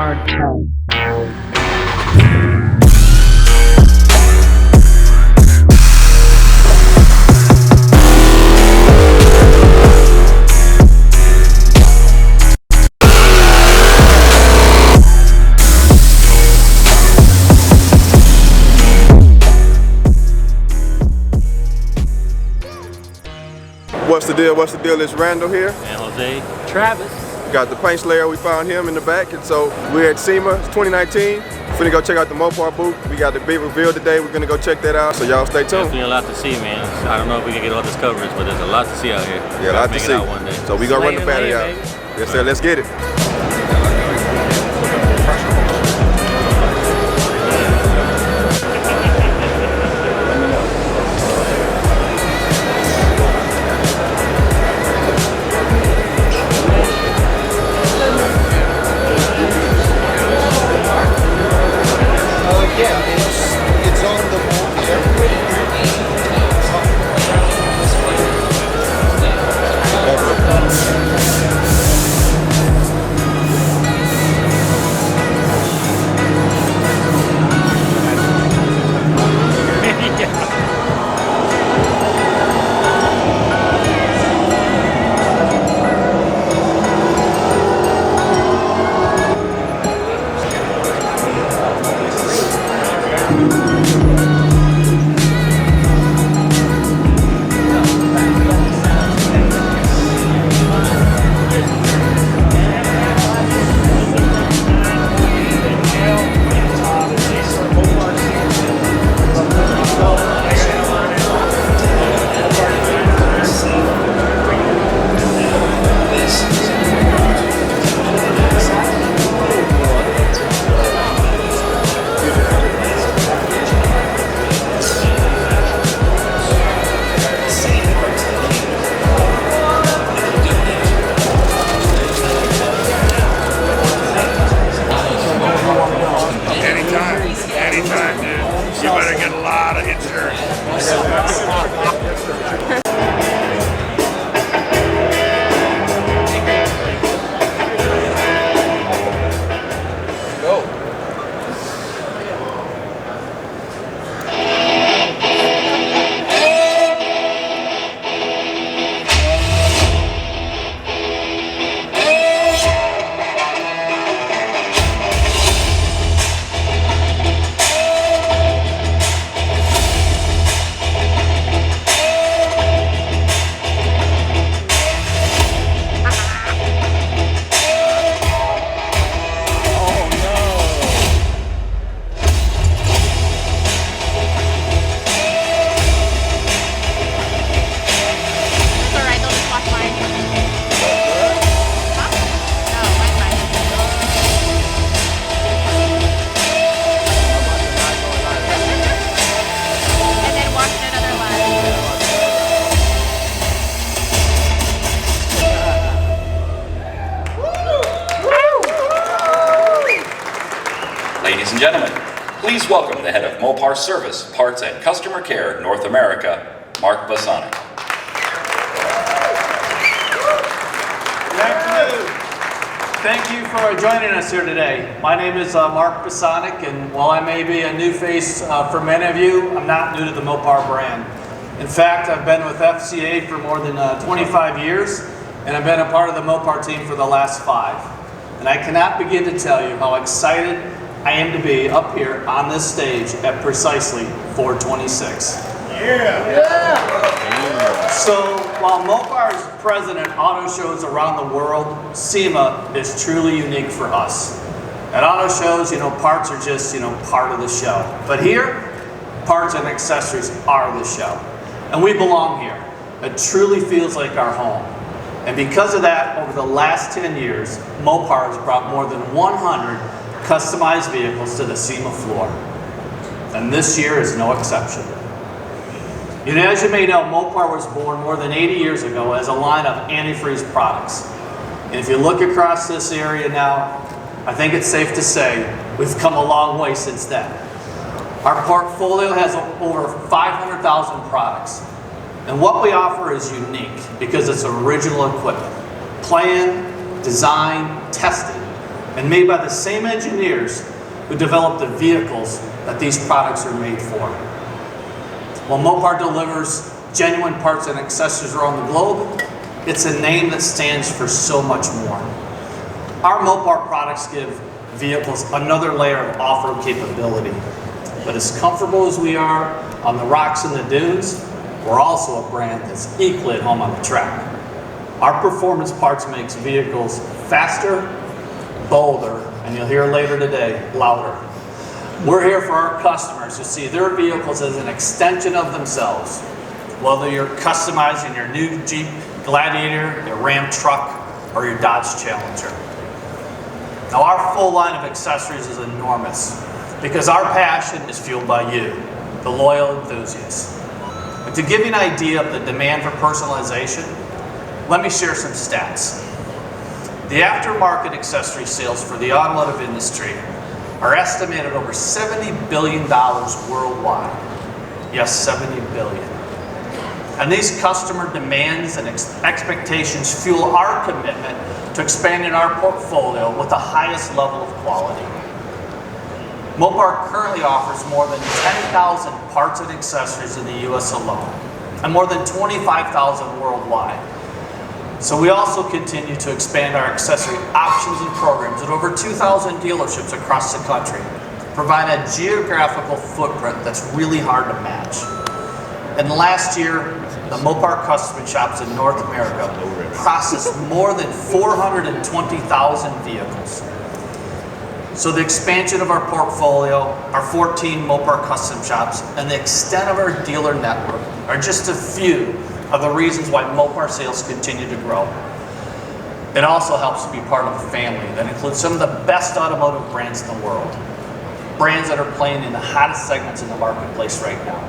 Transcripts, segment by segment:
Podcast. What's the deal? What's the deal? It's Randall here. And Jose. Travis. We got the paint slayer. We found him in the back, and so we're at SEMA. It's 2019. We're finna go check out the Mopar booth. We got the big reveal today. We're gonna go check that out. So y'all stay tuned. Definitely a lot to see, man. I don't know if we can get all this coverage, but there's a lot to see out here. Yeah, a lot to see. One day. So we gonna run the battery out. Yes, sir. Let's get it. It's on the board here. Anytime, dude. You better get a lot of insurance. Ladies and gentlemen, please welcome the head of Mopar Service, Parts, and Customer Care North America, Mark Bosonic. Good afternoon. Thank you for joining us here today. My name is Mark Bosonic, and while I may be a new face for many of you, I'm not new to the Mopar brand. In fact, I've been with FCA for more than 25 years, and I've been a part of the Mopar team for the last 5. And I cannot begin to tell you how excited I am to be up here on this stage at precisely 426. So while Mopar is present at auto shows around the world, SEMA is truly unique for us. At auto shows, parts are just, part of the show. But here, parts and accessories are the show. And we belong here. It truly feels like our home. And because of that, over the last 10 years, Mopar has brought more than 100 customized vehicles to the SEMA floor. And this year is no exception. As you may know, Mopar was born more than 80 years ago as a line of antifreeze products. And if you look across this area now, I think it's safe to say we've come a long way since then. Our portfolio has over 500,000 products. And what we offer is unique because it's original equipment. Planned, designed, tested, and made by the same engineers who developed the vehicles that these products are made for. While Mopar delivers genuine parts and accessories around the globe, it's a name that stands for so much more. Our Mopar products give vehicles another layer of off-road capability. But as comfortable as we are on the rocks and the dunes, we're also a brand that's equally at home on the track. Our performance parts makes vehicles faster, bolder, and you'll hear later today, louder. We're here for our customers to see their vehicles as an extension of themselves. Whether you're customizing your new Jeep Gladiator, your Ram truck, or your Dodge Challenger. Now our full line of accessories is enormous because our passion is fueled by you, the loyal enthusiasts. And to give you an idea of the demand for personalization, let me share some stats. The aftermarket accessory sales for the automotive industry are estimated at over $70 billion worldwide. Yes, $70 billion. And these customer demands and expectations fuel our commitment to expanding our portfolio with the highest level of quality. Mopar currently offers more than 10,000 parts and accessories in the US alone, and more than 25,000 worldwide. So we also continue to expand our accessory options and programs at over 2,000 dealerships across the country, provide a geographical footprint that's really hard to match. And last year, the Mopar custom shops in North America processed more than 420,000 vehicles. So the expansion of our portfolio, our 14 Mopar custom shops, and the extent of our dealer network are just a few of the reasons why Mopar sales continue to grow. It also helps to be part of a family that includes some of the best automotive brands in the world. Brands that are playing in the hottest segments in the marketplace right now.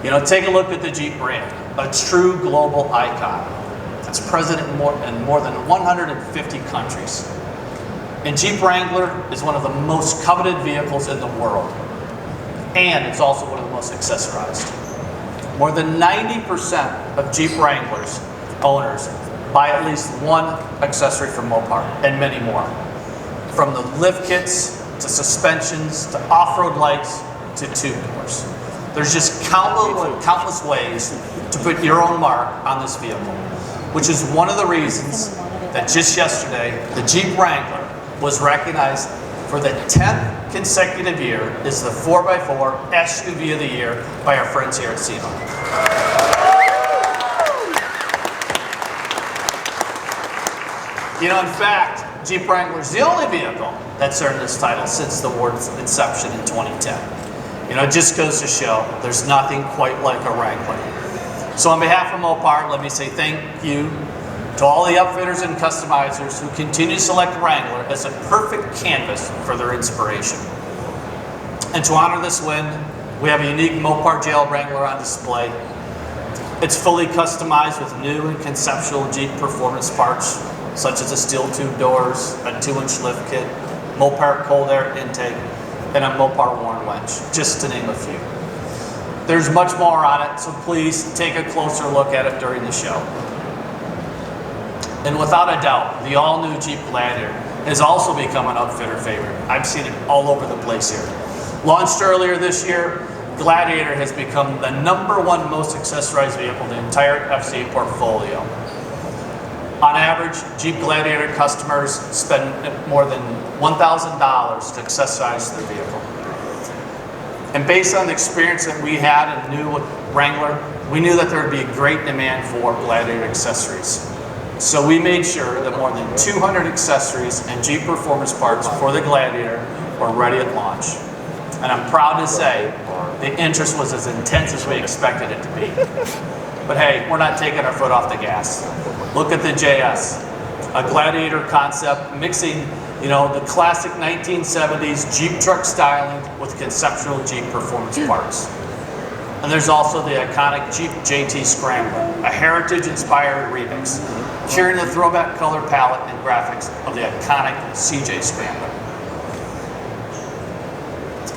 You know, take a look at the Jeep brand, a true global icon that's present in more than 150 countries. And Jeep Wrangler is one of the most coveted vehicles in the world. And it's also one of the most accessorized. More than 90% of Jeep Wranglers owners buy at least one accessory from Mopar, and many more. From the lift kits, to suspensions, to off-road lights, to tube doors. There's just countless ways to put your own mark on this vehicle, which is one of the reasons that just yesterday, the Jeep Wrangler was recognized for the 10th consecutive year as the 4x4 SUV of the year by our friends here at SEMA. You know, in fact, Jeep Wrangler is the only vehicle that's earned this title since the award's inception in 2010. You know, it just goes to show there's nothing quite like a Wrangler. So on behalf of Mopar, let me say thank you to all the upfitters and customizers who continue to select Wrangler as a perfect canvas for their inspiration. And to honor this win, we have a unique Mopar Jail Wrangler on display. It's fully customized with new and conceptual Jeep performance parts, such as the steel tube doors, a 2-inch lift kit, Mopar cold air intake, and a Mopar worn winch, just to name a few. There's much more on it, so please take a closer look at it during the show. And without a doubt, the all-new Jeep Gladiator has also become an upfitter favorite. I've seen it all over the place here. Launched earlier this year, Gladiator has become the #1 most accessorized vehicle in the entire FCA portfolio. On average, Jeep Gladiator customers spend more than $1,000 to accessorize their vehicle. And based on the experience that we had and knew with Wrangler, we knew that there would be a great demand for Gladiator accessories. So we made sure that more than 200 accessories and Jeep performance parts for the Gladiator were ready at launch. And I'm proud to say the interest was as intense as we expected it to be. But hey, we're not taking our foot off the gas. Look at the JS, a Gladiator concept mixing, you know, the classic 1970s Jeep truck styling with conceptual Jeep performance parts. And there's also the iconic Jeep JT Scrambler, a heritage-inspired remix, carrying the throwback color palette and graphics of the iconic CJ Scrambler.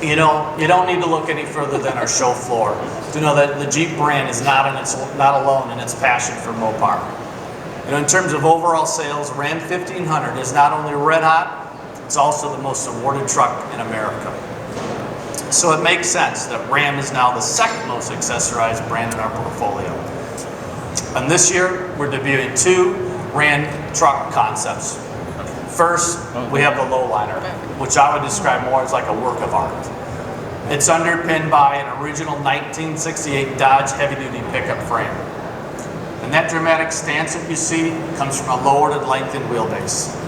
You know, you don't need to look any further than our show floor to know that the Jeep brand is not alone in its passion for Mopar. In terms of overall sales, Ram 1500 is not only red hot, it's also the most awarded truck in America. So it makes sense that Ram is now the second most accessorized brand in our portfolio. And this year, we're debuting 2 Ram truck concepts. First, we have the Lowliner, which I would describe more as like a work of art. It's underpinned by an original 1968 Dodge heavy-duty pickup frame. And that dramatic stance that you see comes from a lowered and lengthened wheelbase.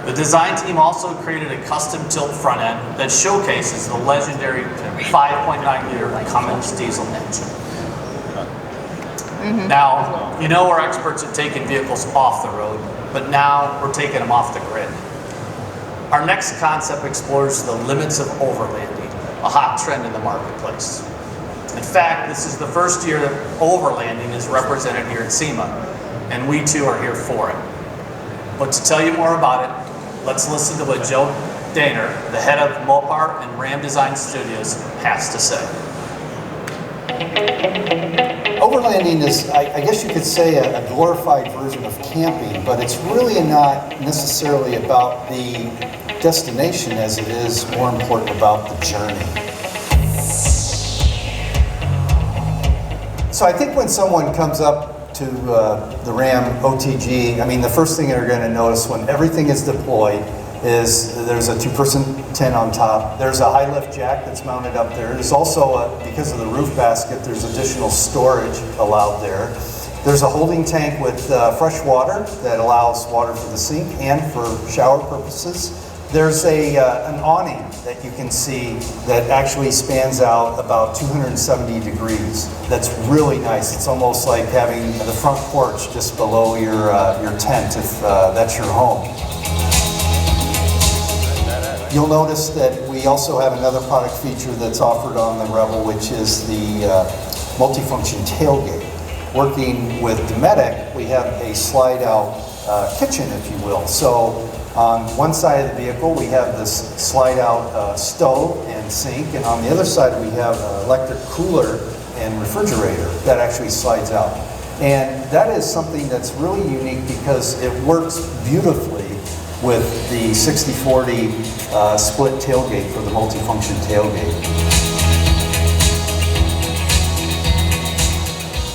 The design team also created a custom tilt front end that showcases the legendary 5.9-liter Cummins diesel engine. Now, you know we're experts at taking vehicles off the road, but now we're taking them off the grid. Our next concept explores the limits of overlanding, a hot trend in the marketplace. In fact, this is the first year that overlanding is represented here at SEMA, and we too are here for it. But to tell you more about it, let's listen to what Joe Daner, the head of Mopar and Ram Design Studios, has to say. Overlanding is, I guess you could say, a glorified version of camping, but it's really not necessarily about the destination as it is more important about the journey. So I think when someone comes up to the Ram OTG, I mean, the first thing they're going to notice when everything is deployed is there's a 2-person tent on top. There's a high lift jack that's mounted up there. There's also, because of the roof basket, there's additional storage allowed there. There's a holding tank with fresh water that allows water for the sink and for shower purposes. There's an awning that you can see that actually spans out about 270 degrees. That's really nice. It's almost like having the front porch just below your tent if that's your home. You'll notice that we also have another product feature that's offered on the Rebel, which is the multifunction tailgate. Working with Dometic, we have a slide-out kitchen, if you will. So on one side of the vehicle, we have this slide-out stove and sink, and on the other side, we have an electric cooler and refrigerator that actually slides out. And that is something that's really unique because it works beautifully with the 60/40 split tailgate for the multifunction tailgate.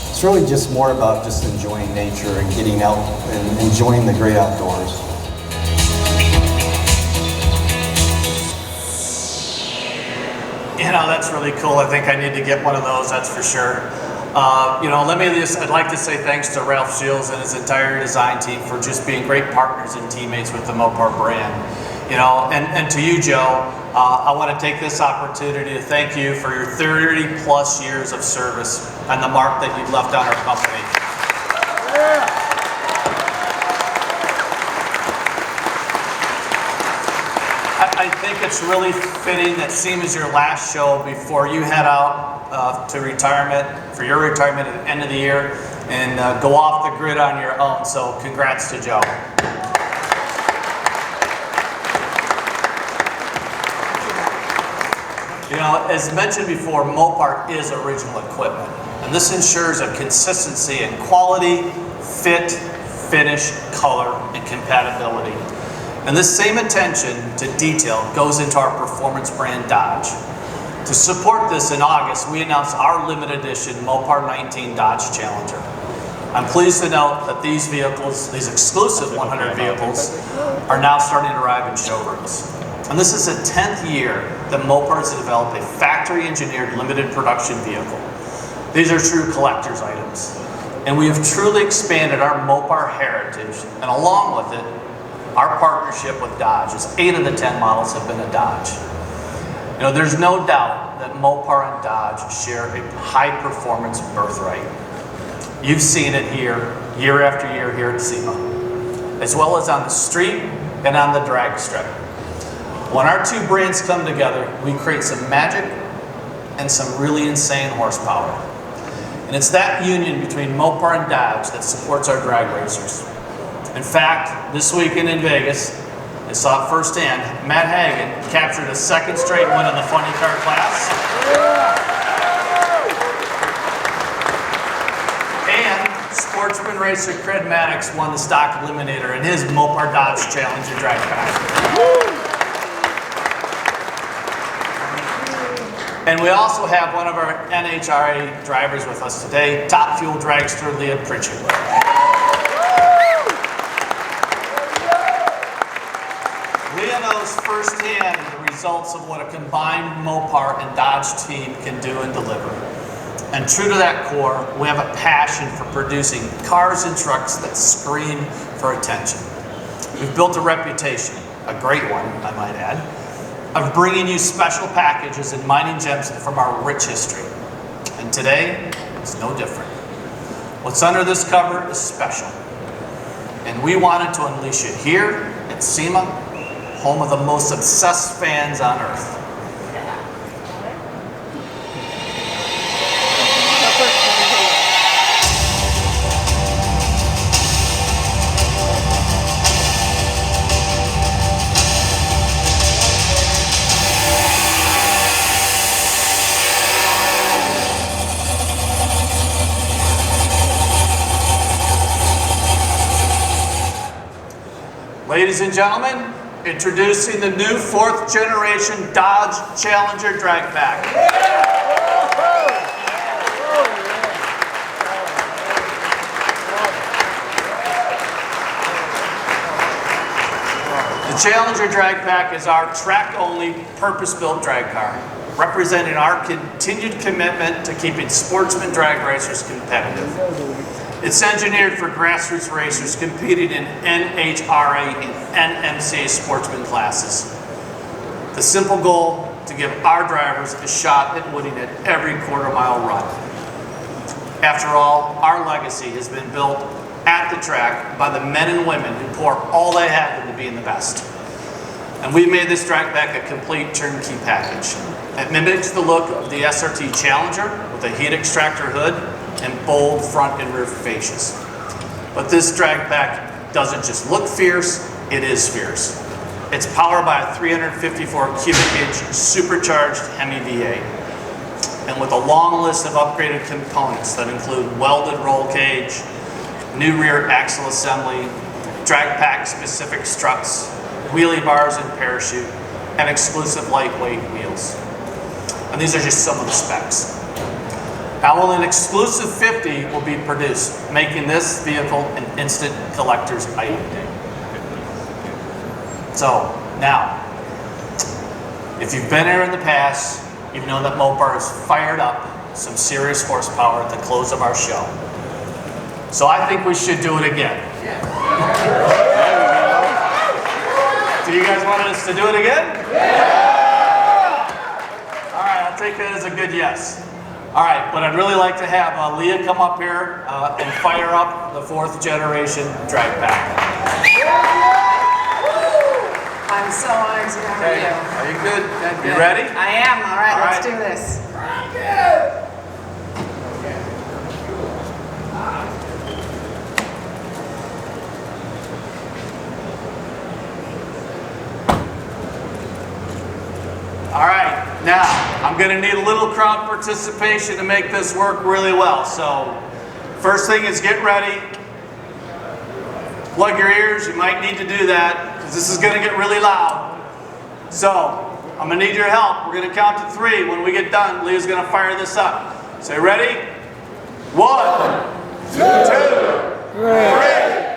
It's really just more about just enjoying nature and getting out and enjoying the great outdoors. You know, that's really cool. I think I need to get one of those, that's for sure. You know, I'd like to say thanks to Ralph Shields and his entire design team for just being great partners and teammates with the Mopar brand. You know, and to you, Joe, I want to take this opportunity to thank you for your 30 plus years of service and the mark that you've left on our company. I think it's really fitting that SEMA is your last show before you head out to retirement, for your retirement at the end of the year, and go off the grid on your own. So congrats to Joe. You know, as mentioned before, Mopar is original equipment, and this ensures a consistency in quality, fit, finish, color, and compatibility. And this same attention to detail goes into our performance brand Dodge. To support this, in August, we announced our limited edition Mopar 19 Dodge Challenger. I'm pleased to note that these vehicles, these exclusive 100 vehicles, are now starting to arrive in showrooms. And this is the 10th year that Mopar has developed a factory-engineered limited production vehicle. These are true collector's items. And we have truly expanded our Mopar heritage, and along with it, our partnership with Dodge, as 8 of the 10 models have been a Dodge. You know, there's no doubt that Mopar and Dodge share a high-performance birthright. You've seen it here, year after year here at SEMA, as well as on the street and on the drag strip. When our two brands come together, we create some magic and some really insane horsepower. And it's that union between Mopar and Dodge that supports our drag racers. In fact, this weekend in Vegas, I saw it firsthand, Matt Hagan captured a second straight win in the funny car class. And sports sportsman racer Cred Maddox won the stock eliminator in his Mopar Dodge Challenger drag pack. And we also have one of our NHRA drivers with us today, Top Fuel dragster Leah Pritchard. Leah knows firsthand the results of what a combined Mopar and Dodge team can do and deliver. And true to that core, we have a passion for producing cars and trucks that scream for attention. We've built a reputation, a great one, I might add, of bringing you special packages and mining gems from our rich history. And today, it's no different. What's under this cover is special. And we wanted to unleash it here at SEMA, home of the most obsessed fans on earth. Ladies and gentlemen, introducing the new 4th generation Dodge Challenger drag pack. The Challenger drag pack is our track-only, purpose-built drag car, representing our continued commitment to keeping sportsman drag racers competitive. It's engineered for grassroots racers competing in NHRA and NMCA sportsman classes. The simple goal, to give our drivers a shot at winning at every quarter-mile run. After all, our legacy has been built at the track by the men and women who pour all they have into being the best. And we made this drag pack a complete turnkey package. It mimics the look of the SRT Challenger with a heat extractor hood and bold front and rear fascias. But this drag pack doesn't just look fierce, it is fierce. It's powered by a 354 cubic inch supercharged Hemi V8. And with a long list of upgraded components that include welded roll cage, new rear axle assembly, drag pack specific struts, wheelie bars and parachute, and exclusive lightweight wheels. And these are just some of the specs. Now, only an exclusive 50 will be produced, making this vehicle an instant collector's item. So, now, if you've been here in the past, you know that Mopar has fired up some serious horsepower at the close of our show. So I think we should do it again. Do you guys want us to do it again? Yeah! All right, I'll take that as a good yes. All right, but I'd really like to have Leah come up here and fire up the 4th generation drag pack. I'm so honored to have Okay, you. are you good? You ready? I am. All right, All let's right. do this. All right, now I'm going to need a little crowd participation to make this work really well. So, first thing is get ready. Plug your ears, you might need to do that because this is going to get really loud. So, I'm going to need your help. We're going to count to 3. When we get done, Leah's going to fire this up. So, you ready? 1, 2, 3.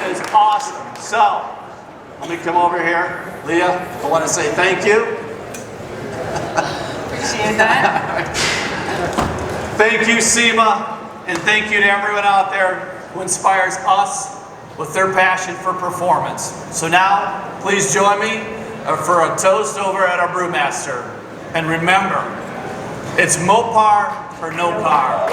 Is awesome. So, let me come over here. Leah, I want to say thank you. Appreciate that. Thank you, SEMA, and thank you to everyone out there who inspires us with their passion for performance. So now, please join me for a toast over at our brewmaster. And remember, it's Mopar or no par.